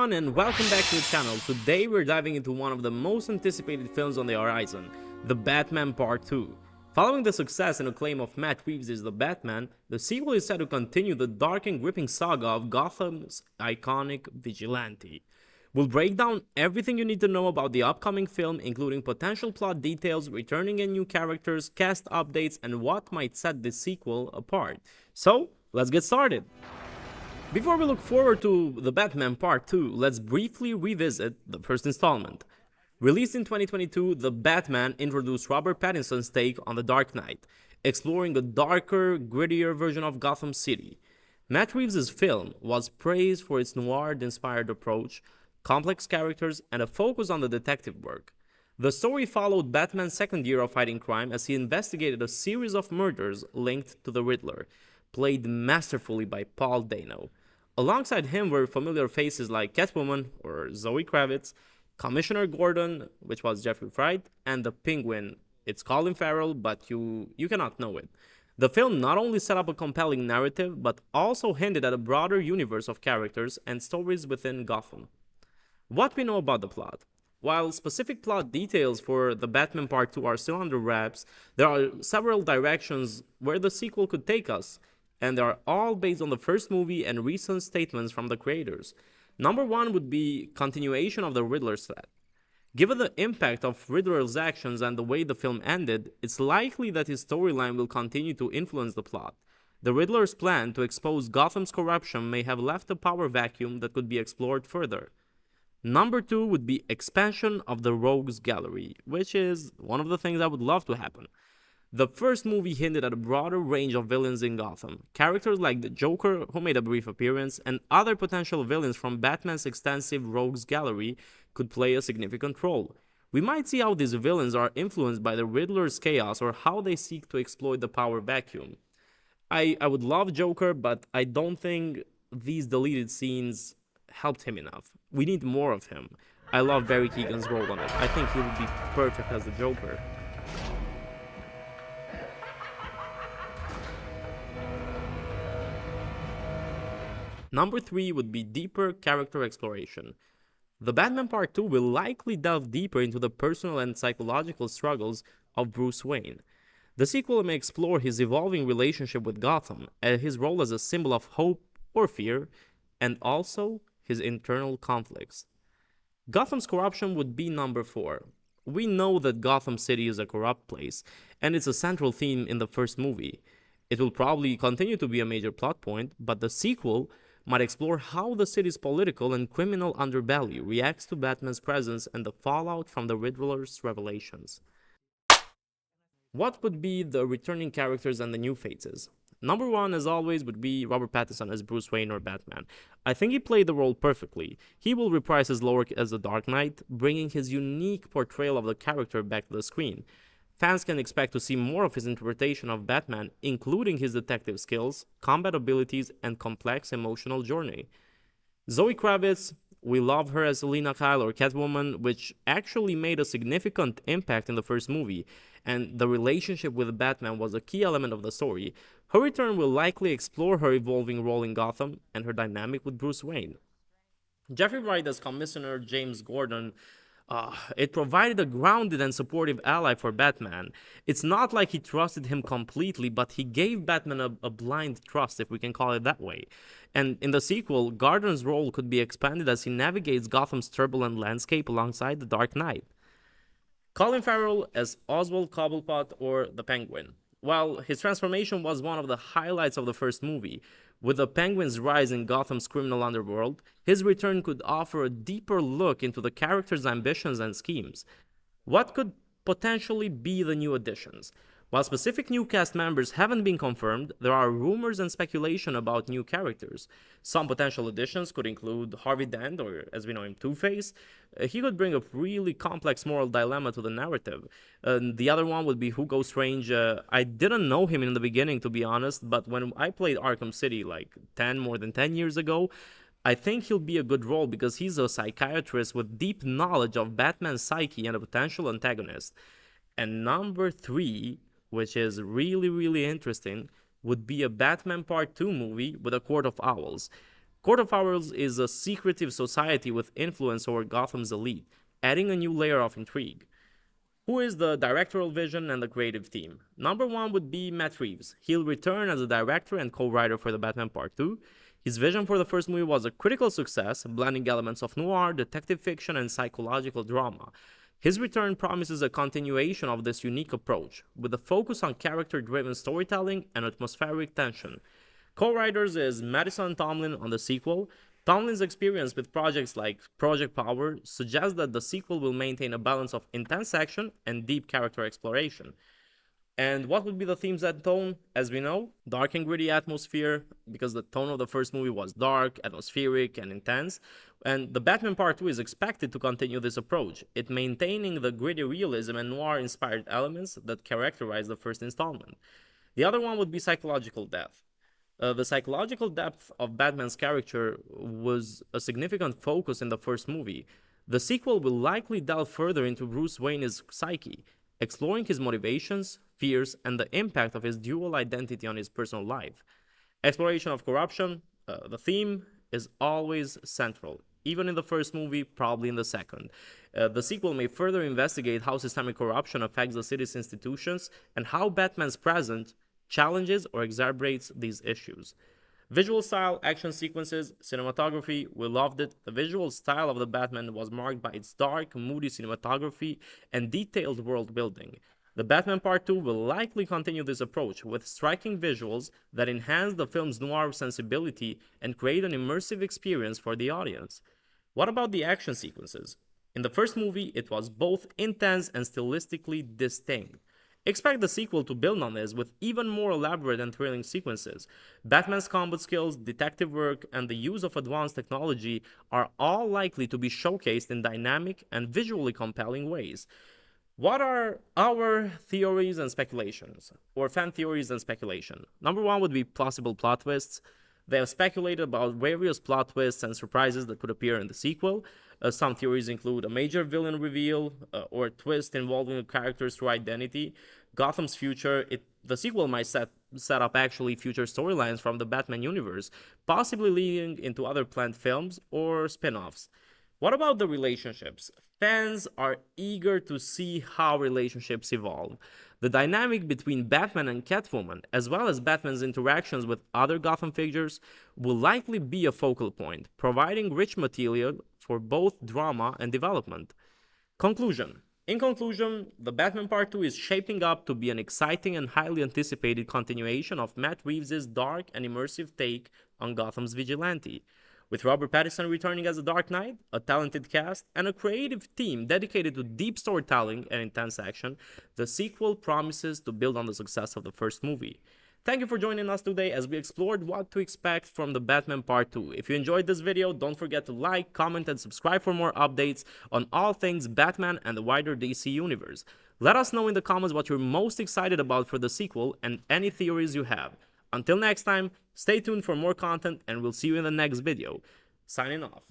everyone and welcome back to the channel. Today we're diving into one of the most anticipated films on the horizon, The Batman Part 2. Following the success and acclaim of Matt Reeves' The Batman, the sequel is set to continue the dark and gripping saga of Gotham's iconic vigilante. We'll break down everything you need to know about the upcoming film, including potential plot details, returning and new characters, cast updates, and what might set this sequel apart. So, let's get started! Before we look forward to The Batman Part 2, let's briefly revisit the first installment. Released in 2022, The Batman introduced Robert Pattinson's take on The Dark Knight, exploring a darker, grittier version of Gotham City. Matt Reeves' film was praised for its noir-inspired approach, complex characters, and a focus on the detective work. The story followed Batman's second year of fighting crime as he investigated a series of murders linked to the Riddler, played masterfully by Paul Dano. Alongside him were familiar faces like Catwoman, or Zoe Kravitz, Commissioner Gordon, which was Jeffrey Wright, and the Penguin. It's Colin Farrell, but you cannot know it. The film not only set up a compelling narrative, but also hinted at a broader universe of characters and stories within Gotham. What we know about the plot. While specific plot details for The Batman Part 2 are still under wraps, there are several directions where the sequel could take us, and they are all based on the first movie and recent statements from the creators. Number one would be continuation of the Riddler's threat. Given the impact of Riddler's actions and the way the film ended, it's likely that his storyline will continue to influence the plot. The Riddler's plan to expose Gotham's corruption may have left a power vacuum that could be explored further. Number two would be expansion of the Rogues Gallery, which is one of the things I would love to happen. The first movie hinted at a broader range of villains in Gotham, characters like the Joker, who made a brief appearance, and other potential villains from Batman's extensive Rogues Gallery could play a significant role. We might see how these villains are influenced by the Riddler's chaos or how they seek to exploit the power vacuum. I would love Joker, but I don't think these deleted scenes helped him enough. We need more of him. I love Barry Keoghan's role on it. I think he would be perfect as the Joker. Number 3 would be deeper character exploration. The Batman Part 2 will likely delve deeper into the personal and psychological struggles of Bruce Wayne. The sequel may explore his evolving relationship with Gotham, and his role as a symbol of hope or fear, and also his internal conflicts. Gotham's corruption would be number 4. We know that Gotham City is a corrupt place, and it's a central theme in the first movie. It will probably continue to be a major plot point, but the sequel might explore how the city's political and criminal underbelly reacts to Batman's presence and the fallout from the Riddler's revelations. What would be the returning characters and the new faces? Number 1, as always, would be Robert Pattinson as Bruce Wayne or Batman. I think he played the role perfectly. He will reprise his lore as the Dark Knight, bringing his unique portrayal of the character back to the screen. Fans can expect to see more of his interpretation of Batman, including his detective skills, combat abilities, and complex emotional journey. Zoe Kravitz, we love her as Selina Kyle or Catwoman, which actually made a significant impact in the first movie, and the relationship with Batman was a key element of the story. Her return will likely explore her evolving role in Gotham and her dynamic with Bruce Wayne. Jeffrey Wright as Commissioner James Gordon, it provided a grounded and supportive ally for Batman. It's not like he trusted him completely, but he gave Batman a blind trust, if we can call it that way. And in the sequel, Gordon's role could be expanded as he navigates Gotham's turbulent landscape alongside the Dark Knight. Colin Farrell as Oswald Cobblepot or the Penguin. While his transformation was one of the highlights of the first movie, with the Penguin's rise in Gotham's criminal underworld, his return could offer a deeper look into the character's ambitions and schemes. What could potentially be the new additions? While specific new cast members haven't been confirmed, there are rumors and speculation about new characters. Some potential additions could include Harvey Dent, or as we know him, Two-Face. He could bring a really complex moral dilemma to the narrative. The other one would be Hugo Strange. I didn't know him in the beginning, to be honest, but when I played Arkham City like more than 10 years ago, I think he'll be a good role because he's a psychiatrist with deep knowledge of Batman's psyche and a potential antagonist. And number 3, which is really interesting, would be a Batman Part 2 movie with a Court of Owls. Court of Owls is a secretive society with influence over Gotham's elite, adding a new layer of intrigue. Who is the directorial vision and the creative team? Number one would be Matt Reeves. He'll return as a director and co-writer for The Batman Part 2. His vision for the first movie was a critical success, blending elements of noir, detective fiction, and psychological drama. His return promises a continuation of this unique approach, with a focus on character-driven storytelling and atmospheric tension. Co-writers is Madison Tomlin on the sequel. Tomlin's experience with projects like Project Power suggests that the sequel will maintain a balance of intense action and deep character exploration. And what would be the themes and tone? As we know, dark and gritty atmosphere, because the tone of the first movie was dark, atmospheric, and intense. And The Batman Part 2 is expected to continue this approach, it maintaining the gritty realism and noir-inspired elements that characterize the first installment. The other one would be psychological depth. The psychological depth of Batman's character was a significant focus in the first movie. The sequel will likely delve further into Bruce Wayne's psyche, exploring his motivations, fears, and the impact of his dual identity on his personal life. Exploration of corruption, the theme, is always central, even in the first movie, probably in the second. The sequel may further investigate how systemic corruption affects the city's institutions and how Batman's present challenges or exacerbates these issues. Visual style, action sequences, cinematography, we loved it. The visual style of the Batman was marked by its dark, moody cinematography and detailed world building. The Batman Part 2 will likely continue this approach with striking visuals that enhance the film's noir sensibility and create an immersive experience for the audience. What about the action sequences? In the first movie, it was both intense and stylistically distinct. Expect the sequel to build on this with even more elaborate and thrilling sequences. Batman's combat skills, detective work, and the use of advanced technology are all likely to be showcased in dynamic and visually compelling ways. What are our theories and speculations, or fan theories and speculation? Number one would be possible plot twists. They have speculated about various plot twists and surprises that could appear in the sequel. Some theories include a major villain reveal or a twist involving a character's true identity, Gotham's future. The sequel might set up actually future storylines from the Batman universe, possibly leading into other planned films or spin-offs. What about the relationships? Fans are eager to see how relationships evolve. The dynamic between Batman and Catwoman, as well as Batman's interactions with other Gotham figures, will likely be a focal point, providing rich material for both drama and development. Conclusion. In conclusion, The Batman Part 2 is shaping up to be an exciting and highly anticipated continuation of Matt Reeves' dark and immersive take on Gotham's vigilante. With Robert Pattinson returning as the Dark Knight, a talented cast, and a creative team dedicated to deep storytelling and intense action, the sequel promises to build on the success of the first movie. Thank you for joining us today as we explored what to expect from The Batman Part 2. If you enjoyed this video, don't forget to like, comment, and subscribe for more updates on all things Batman and the wider DC universe. Let us know in the comments what you're most excited about for the sequel and any theories you have. Until next time, stay tuned for more content and we'll see you in the next video. Signing off.